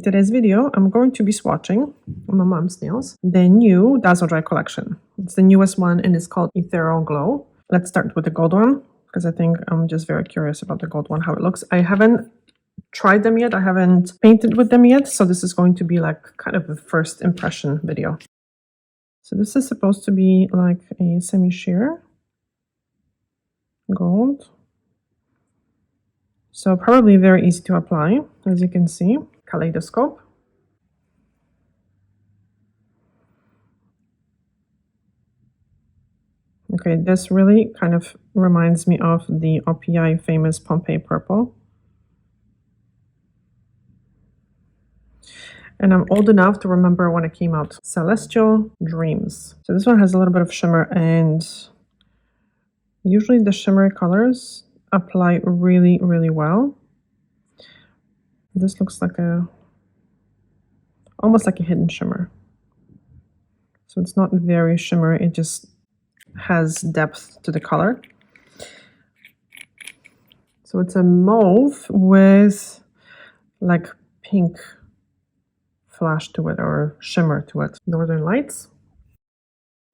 today's video, I'm going to be swatching on my mom's nails the new Dazzle Dry collection. It's the newest one and it's called Ethereal Glow. Let's start with the gold one because I think I'm just very curious about the gold one, how it looks. I haven't tried them yet. I haven't painted with them yet. So this is going to be like kind of a first impression video. So this is supposed to be like a semi-sheer gold. So probably very easy to apply, as you can see. Kaleidoscope. Okay, this really kind of reminds me of the OPI famous Pompeii purple. And I'm old enough to remember when it came out, Celestial Dreams. So this one has a little bit of shimmer, and usually the shimmery colors apply really, really well. This looks like almost like a hidden shimmer. So it's not very shimmery, it just has depth to the color. So it's a mauve with like pink flash to it or shimmer to it. Northern Lights,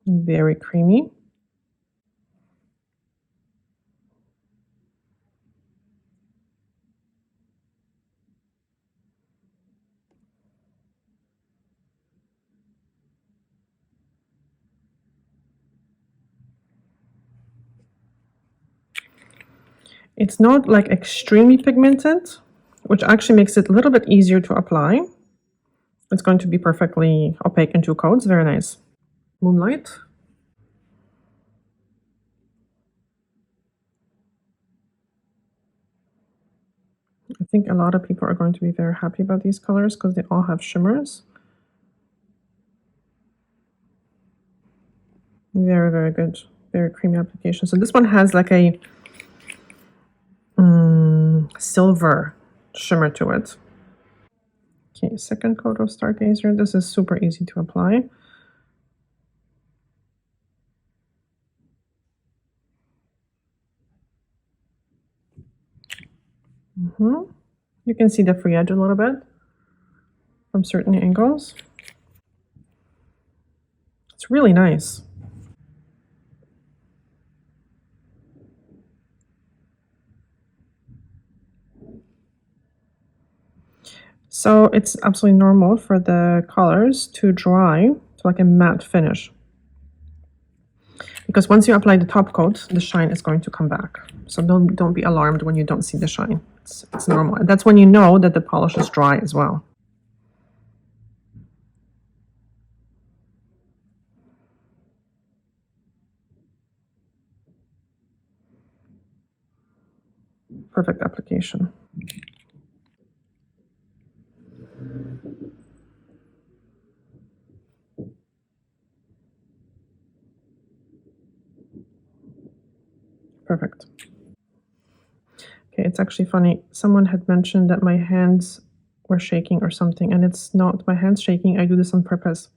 very creamy. It's not like extremely pigmented, which actually makes it a little bit easier to apply. It's going to be perfectly opaque in 2 coats. Very nice. Moonlight. I think a lot of people are going to be very happy about these colors because they all have shimmers. Very, very good. Very creamy application. So this one has like a silver shimmer to it. Okay, second coat of Stargazer. This is super easy to apply. You can see the free edge a little bit from certain angles. It's really nice. So it's absolutely normal for the colors to dry to like a matte finish. Because once you apply the top coat, the shine is going to come back. So don't be alarmed when you don't see the shine. It's normal. And that's when you know that the polish is dry as well. Perfect application. Perfect. Okay, it's actually funny. Someone had mentioned that my hands were shaking or something, and it's not my hands shaking. I do this on purpose.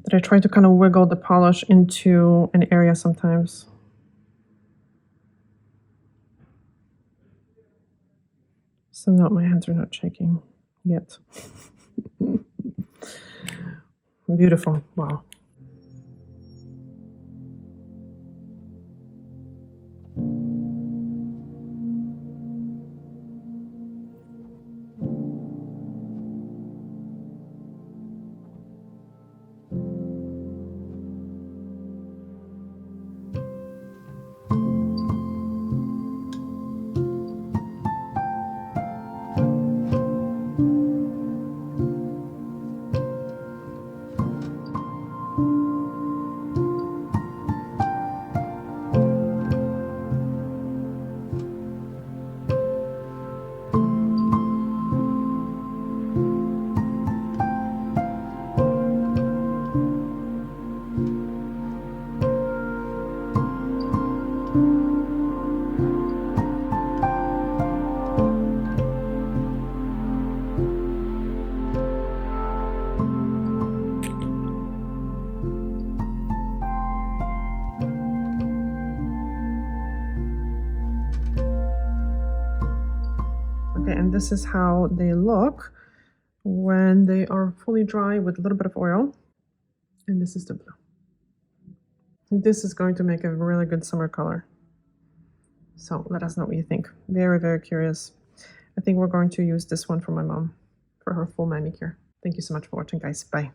That I try to kind of wiggle the polish into an area sometimes. So no, my hands are not shaking yet. Beautiful. Wow. this is how they look when they are fully dry with a little bit of oil. And this is the blue. This is going to make a really good summer color. So let us know what you think. Very, very curious. I think we're going to use this one for my mom for her full manicure. Thank you so much for watching, guys. Bye.